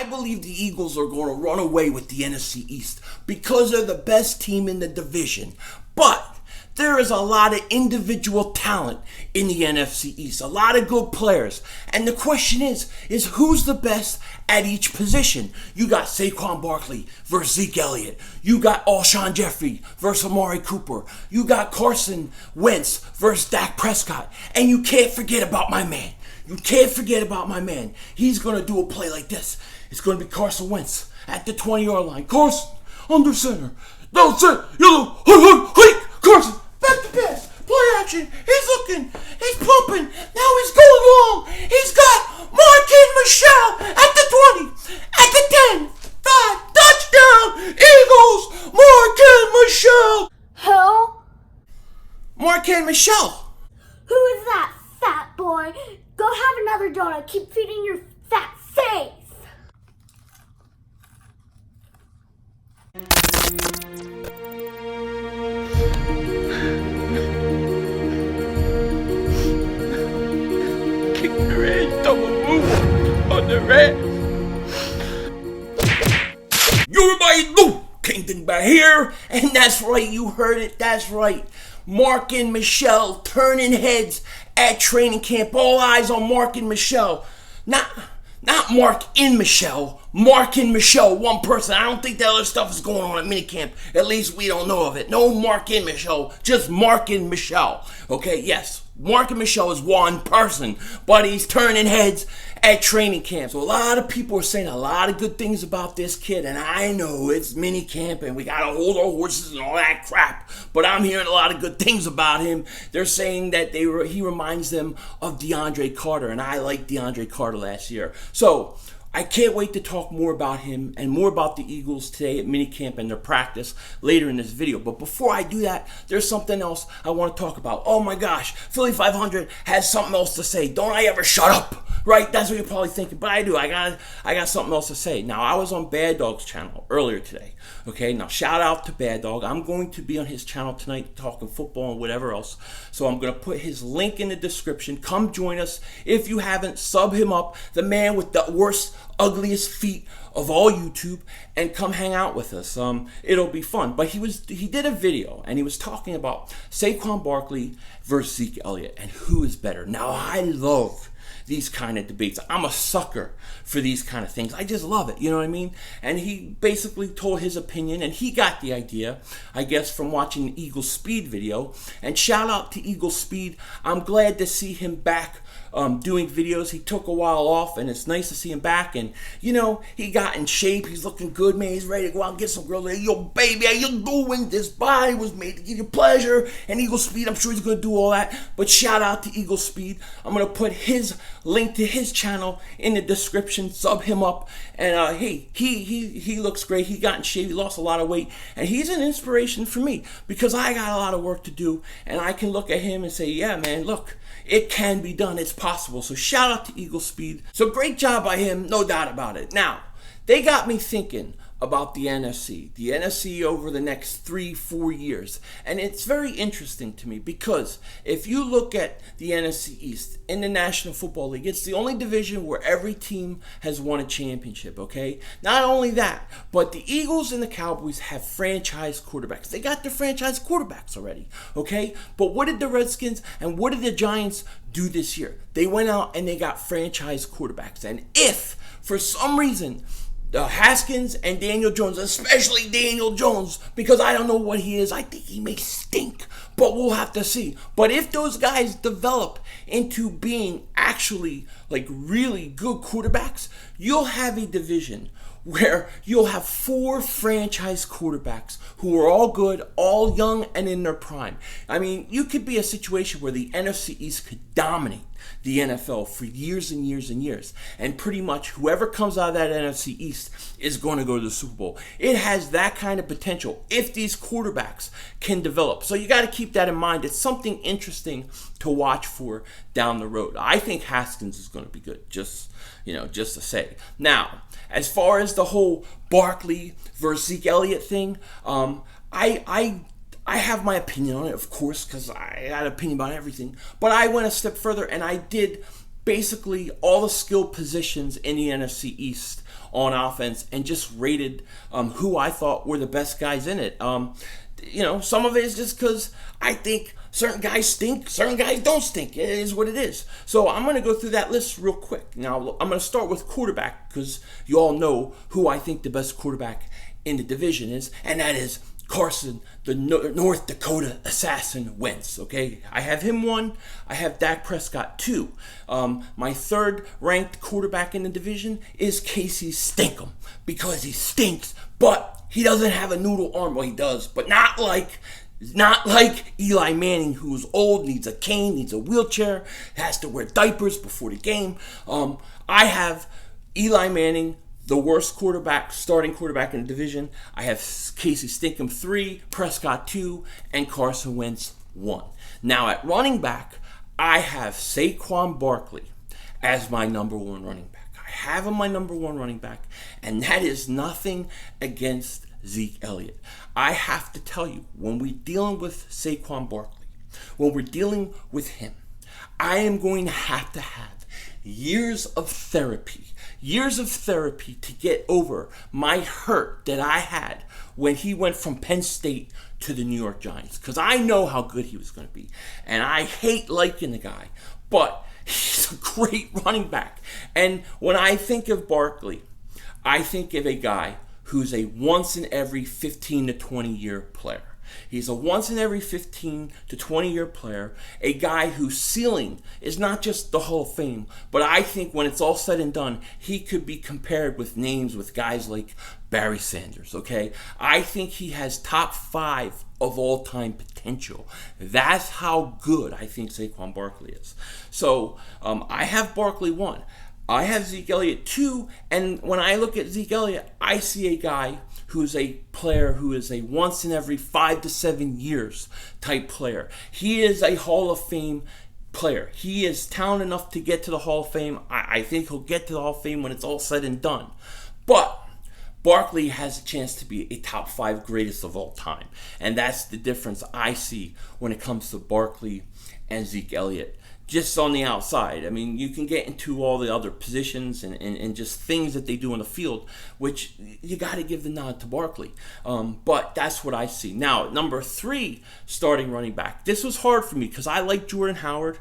I believe the Eagles are going to run away with the NFC East because they're the best team in the division. But there is a lot of individual talent in the NFC East, a lot of good players. And the question is who's the best at each position? You got Saquon Barkley versus Zeke Elliott. You got Alshon Jeffrey versus Amari Cooper. You got Carson Wentz versus Dak Prescott. And you can't forget about my man. You can't forget about my man. He's going to do a play like this. It's going to be Carson Wentz at the 20-yard line. Carson, under center. No, center. Yellow. Quick. Carson, back to pass. Play action. He's looking. He's pumping. Now he's going long. He's got Marken Michel at the 20. At the 10. 5. Touchdown. Eagles. Marken Michel. Who? Marken Michel. Who is that, fat boy? Go have another donut. Keep feeding your fat face. Kick the red, double move on the red. You're my new Kingdom back here, and that's right, you heard it, that's right. Marken Michel turning heads at training camp. All eyes on Marken Michel. Not Marken Michel. Marken Michel, one person. I don't think that other stuff is going on at Minicamp. At least we don't know of it. No Marken Michel, just Marken Michel. Okay, yes, Marken Michel is one person, but he's turning heads at training camp. So a lot of people are saying a lot of good things about this kid, and I know it's Minicamp and we gotta hold our horses and all that crap, but I'm hearing a lot of good things about him. They're saying that he reminds them of DeAndre Carter, and I liked DeAndre Carter last year. So I can't wait to talk more about him and more about the Eagles today at Minicamp and their practice later in this video. But before I do that, there's something else I want to talk about. Oh my gosh, Philly 500 has something else to say. Don't I ever shut up? Right? That's what you're probably thinking, but I do. I got something else to say. Now, I was on Bad Dog's channel earlier today. Okay, now shout out to Bad Dog. I'm going to be on his channel tonight talking football and whatever else. So I'm going to put his link in the description. Come join us. If you haven't, sub him up. The man with the worst, ugliest feet of all YouTube, and come hang out with us. It'll be fun. But he did a video and he was talking about Saquon Barkley versus Zeke Elliott and who is better. Now, I love these kind of debates. I'm a sucker for these kind of things. I just love it, you know what I mean? And he basically told his opinion, and he got the idea, I guess, from watching the Eagle Speed video. And shout out to Eagle Speed. I'm glad to see him back doing videos. He took a while off, and it's nice to see him back. And, you know, he got in shape. He's looking good, man. He's ready to go out and get some girls. Yo, baby, how you doing? This body was made to give you pleasure. And Eagle Speed, I'm sure he's going to do all that. But shout out to Eagle Speed. I'm going to put his link to his channel in the description. Sub him up. And, hey, he looks great. He got in shape. He lost a lot of weight. And he's an inspiration for me because I got a lot of work to do. And I can look at him and say, yeah, man, look, it can be done. It's possible. So shout out to Eagle Speed. So great job by him, no doubt about it. Now, they got me thinking about the NFC over the next 3-4 years. And it's very interesting to me because if you look at the NFC East in the National Football League, it's the only division where every team has won a championship, okay? Not only that, but the Eagles and the Cowboys have franchise quarterbacks. They got their franchise quarterbacks already, okay? But what did the Redskins and what did the Giants do this year? They went out and they got franchise quarterbacks. And if, for some reason, Haskins and Daniel Jones, especially Daniel Jones, because I don't know what he is. I think he may stink, but we'll have to see. But if those guys develop into being actually like really good quarterbacks, you'll have a division where you'll have 4 franchise quarterbacks who are all good, all young, and in their prime. I mean, you could be a situation where the NFC East could dominate the NFL for years and years and years. And pretty much whoever comes out of that NFC East is going to go to the Super Bowl. It has that kind of potential if these quarterbacks can develop. So you got to keep that in mind. It's something interesting to watch for down the road. I think Haskins is going to be good, just to say. Now, as far as the whole Barkley versus Zeke Elliott thing, I have my opinion on it, of course, because I got an opinion about everything. But I went a step further, and I did basically all the skill positions in the NFC East on offense and just rated who I thought were the best guys in it. Some of it is just because I think certain guys stink, certain guys don't stink. It is what it is. So I'm going to go through that list real quick. Now, I'm going to start with quarterback because you all know who I think the best quarterback in the division is, and that is Carson, the North Dakota assassin Wentz, okay? I have him 1. I have Dak Prescott 2. My third ranked quarterback in the division is Casey Stinkum because he stinks, but he doesn't have a noodle arm. Well, he does, but not like Eli Manning, who's old, needs a cane, needs a wheelchair, has to wear diapers before the game. I have Eli Manning, the worst starting quarterback in the division. I have Casey Stinkum 3, Prescott 2, and Carson Wentz 1. Now at running back, I have Saquon Barkley as my number 1 running back. I have him my number 1 running back, and that is nothing against Zeke Elliot. I have to tell you, when we're dealing with Saquon Barkley, when we're dealing with him, I am going to have years of therapy to get over my hurt that I had when he went from Penn State to the New York Giants, because I know how good he was going to be, and I hate liking the guy, but he's a great running back. And when I think of Barkley, I think of a guy who's a once in every 15 to 20 year player. He's a once in every 15 to 20 year player, a guy whose ceiling is not just the Hall of Fame, but I think when it's all said and done, he could be compared with names with guys like Barry Sanders, okay? I think he has top 5 of all time potential. That's how good I think Saquon Barkley is. So I have Barkley 1. I have Zeke Elliott 2, and when I look at Zeke Elliott, I see a guy who's a player who is a once in every 5 to 7 years type player. He is a Hall of Fame player. He is talented enough to get to the Hall of Fame. I think he'll get to the Hall of Fame when it's all said and done. But Barkley has a chance to be a top 5 greatest of all time. And that's the difference I see when it comes to Barkley and Zeke Elliott. Just on the outside. I mean, you can get into all the other positions and just things that they do on the field, which you got to give the nod to Barkley. But that's what I see. Now, number 3, starting running back. This was hard for me because I like Jordan Howard.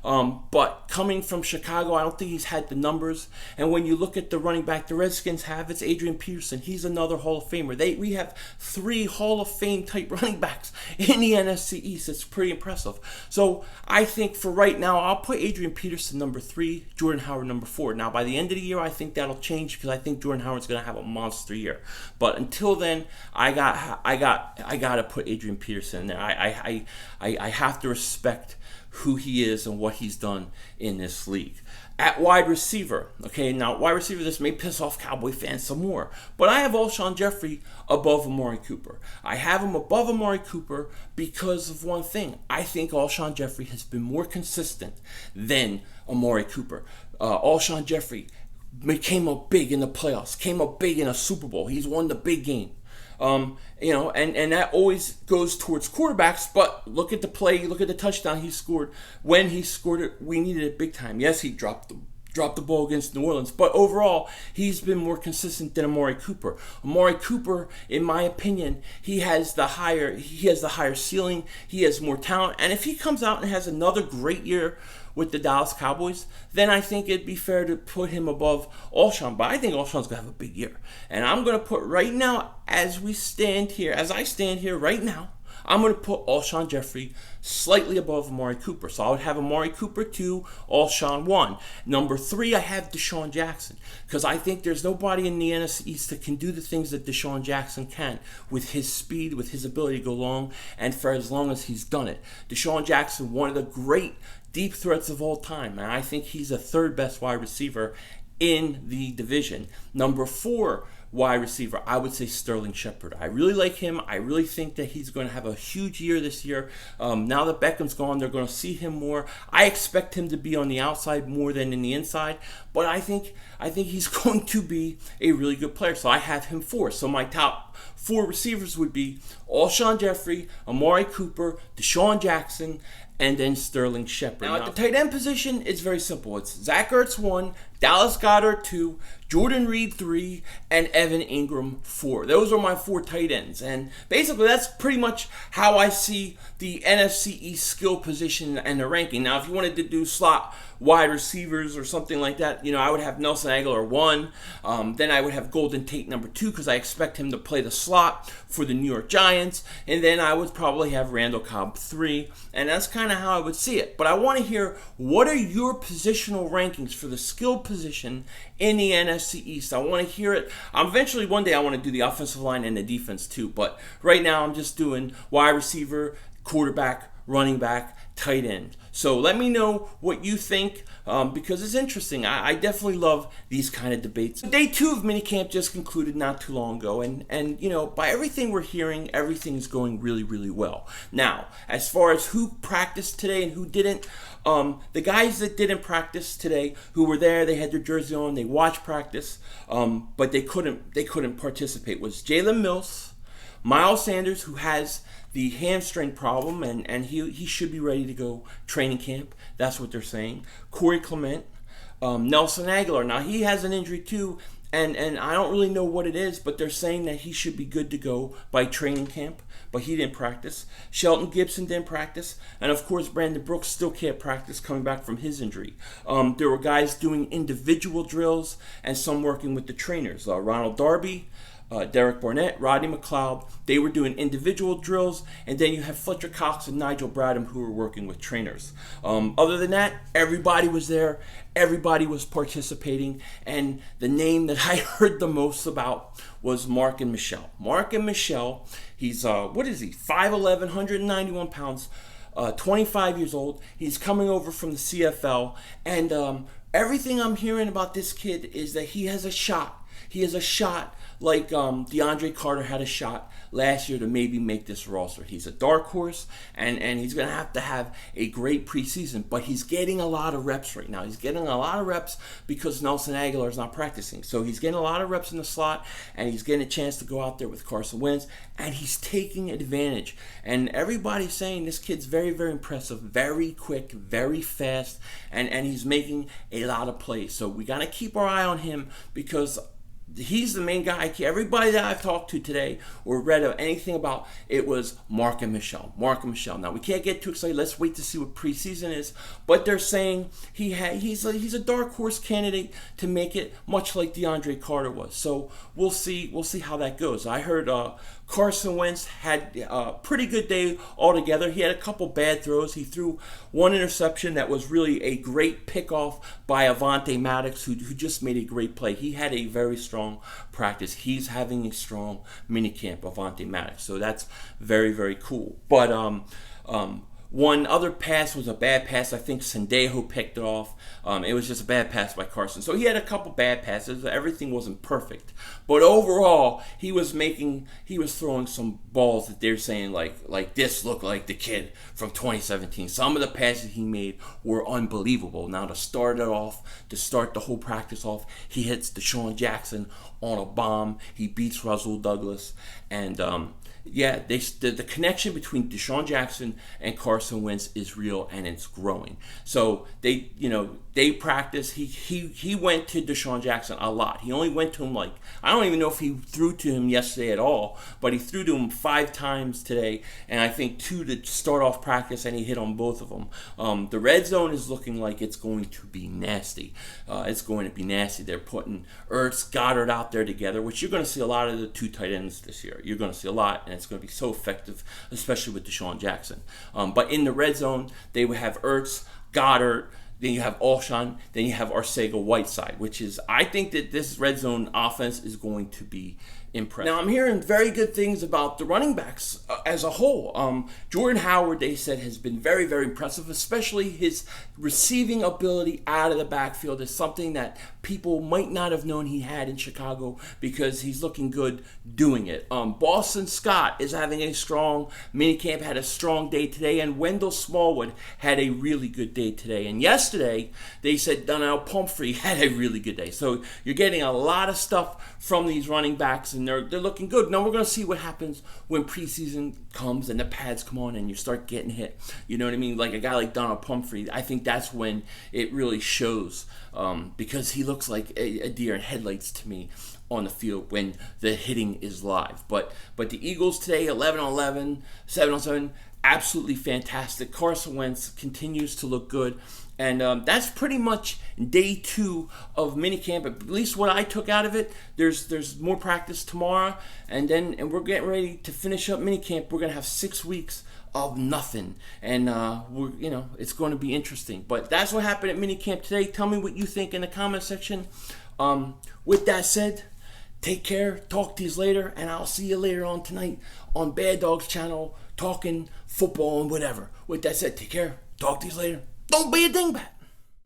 But coming from Chicago, I don't think he's had the numbers. And when you look at the running back the Redskins have, it's Adrian Peterson. He's another Hall of Famer. We have 3 Hall of Fame type running backs in the NFC East. It's pretty impressive. So I think for right now, I'll put Adrian Peterson number 3, Jordan Howard number 4. Now by the end of the year, I think that'll change because I think Jordan Howard's going to have a monster year. But until then, I got to put Adrian Peterson in there. I have to respect who he is and what he's done in this league. At wide receiver, okay, now wide receiver, this may piss off Cowboy fans some more, but I have Alshon Jeffrey above Amari Cooper. I have him above Amari Cooper because of one thing. I think Alshon Jeffrey has been more consistent than Amari Cooper. Alshon Jeffrey came up big in the playoffs, came up big in a Super Bowl. He's won the big game. And that always goes towards quarterbacks, but look at the play, look at the touchdown he scored. When he scored it, we needed it big time. Yes, he dropped the ball against New Orleans, but overall, he's been more consistent than Amari Cooper. Amari Cooper, in my opinion, he has the higher ceiling, he has more talent, and if he comes out and has another great year with the Dallas Cowboys, then I think it'd be fair to put him above Alshon. But I think Alshon's going to have a big year. And I'm going to put right now, as I stand here right now, I'm going to put Alshon Jeffrey slightly above Amari Cooper. So I would have Amari Cooper 2, Alshon 1. Number 3, I have Desean Jackson. Because I think there's nobody in the NFC East that can do the things that Desean Jackson can with his speed, with his ability to go long, and for as long as he's done it. Desean Jackson, one of the great deep threats of all time, and I think he's the 3rd best wide receiver in the division. Number 4 wide receiver, I would say Sterling Shepard. I really like him. I really think that he's going to have a huge year this year. Now that Beckham's gone, they're going to see him more. I expect him to be on the outside more than in the inside, but I think he's going to be a really good player. So I have him 4. So my top 4 receivers would be Alshon Jeffrey, Amari Cooper, Desean Jackson, and then Sterling Shepard. Now, at the tight end position, it's very simple. It's Zach Ertz 1, Dallas Goedert 2, Jordan Reed 3, and Evan Ingram 4. Those are my 4 tight ends. And basically that's pretty much how I see the NFC East skill position and the ranking. Now, if you wanted to do slot wide receivers or something like that, I would have Nelson Aguilar 1. Then I would have Golden Tate number 2 because I expect him to play the slot for the New York Giants. And then I would probably have Randall Cobb 3. And that's kind of how I would see it. But I want to hear, what are your positional rankings for the skill position in the NFC East? I want to hear it. Eventually, one day, I want to do the offensive line and the defense too. But right now, I'm just doing wide receiver, quarterback, running back, tight end. So let me know what you think because it's interesting. I definitely love these kind of debates. Day 2 of minicamp just concluded not too long ago, and by everything we're hearing, everything is going really, really well. Now, as far as who practiced today and who didn't, the guys that didn't practice today, who were there, they had their jersey on, they watched practice, but they couldn't participate, was Jalen Mills, Miles Sanders, who has the hamstring problem, and he should be ready to go training camp. That's what they're saying. Corey Clement, Nelson Aguilar. Now, he has an injury too, and I don't really know what it is, but they're saying that he should be good to go by training camp, but he didn't practice. Shelton Gibson didn't practice, and of course, Brandon Brooks still can't practice coming back from his injury. There were guys doing individual drills and some working with the trainers. Ronald Darby, Derek Barnett, Rodney McLeod, they were doing individual drills, and then you have Fletcher Cox and Nigel Bradham who were working with trainers. Other than that, everybody was there, everybody was participating, and the name that I heard the most about was Marken Michel. Marken Michel, he's, 5'11", 191 pounds, 25 years old. He's coming over from the CFL, and everything I'm hearing about this kid is that he has a shot. He has a shot like DeAndre Carter had a shot last year to maybe make this roster. He's a dark horse, and he's going to have a great preseason, but he's getting a lot of reps right now. He's getting a lot of reps because Nelson Aguilar is not practicing. So he's getting a lot of reps in the slot, and he's getting a chance to go out there with Carson Wentz, and he's taking advantage. And everybody's saying this kid's very, very impressive, very quick, very fast, and he's making a lot of plays. So we got to keep our eye on him because he's the main guy. Everybody that I've talked to today or read anything about it was Marken Michel. Marken Michel. Now, we can't get too excited. Let's wait to see what preseason is. But they're saying he's a dark horse candidate to make it, much like DeAndre Carter was. So we'll see how that goes. I heard Carson Wentz had a pretty good day altogether. He had a couple bad throws. He threw one interception that was really a great pickoff by Avonte Maddox, who just made a great play. He had a very strong practice. He's having a strong minicamp, Avonte Maddox. So that's very, very cool. But one other pass was a bad pass. I think Sendejo picked it off. It was just a bad pass by Carson. So he had a couple bad passes. Everything wasn't perfect. But overall, he was throwing some balls that they're saying like this looked like the kid from 2017. Some of the passes he made were unbelievable. Now to start the whole practice off, he hits Desean Jackson on a bomb. He beats Rasul Douglas. And the connection between Desean Jackson and Carson Wentz is real, and it's growing. So they practice. He went to Desean Jackson a lot. He only went to him I don't even know if he threw to him yesterday at all, but he threw to him 5 times today, and I think 2 to start off practice, and he hit on both of them. The red zone is looking like it's going to be nasty. It's going to be nasty. They're putting Ertz, Goddard out there together, which you're going to see a lot of the 2 tight ends this year. You're going to see a lot, and it's going to be so effective, especially with Desean Jackson. But in the red zone, they would have Ertz, Goddard, then you have Alshon, then you have Arcega-Whiteside, which is, I think that this red zone offense is going to be impressive. Now, I'm hearing very good things about the running backs as a whole. Jordan Howard, they said, has been very, very impressive, especially his receiving ability out of the backfield is something that people might not have known he had in Chicago because he's looking good doing it. Boston Scott is having a strong minicamp, had a strong day today, and Wendell Smallwood had a really good day today. And yesterday, they said Donnell Pumphrey had a really good day. So you're getting a lot of stuff from these running backs, and they're looking good. Now we're going to see what happens when preseason comes and the pads come on and you start getting hit. You know what I mean? Like a guy like Donnell Pumphrey, I think that's when it really shows, because he looks like a deer in headlights to me on the field when the hitting is live. But the Eagles today, 11-11, 7-7, absolutely fantastic. Carson Wentz continues to look good. And that's pretty much day 2 of minicamp. At least what I took out of it. There's more practice tomorrow, and we're getting ready to finish up minicamp. We're gonna have 6 weeks of nothing, and it's going to be interesting. But that's what happened at minicamp today. Tell me what you think in the comment section. With that said, take care. Talk to you later, and I'll see you later on tonight on Bad Dogs channel, talking football and whatever. With that said, take care. Talk to you later. Don't be a dingbat.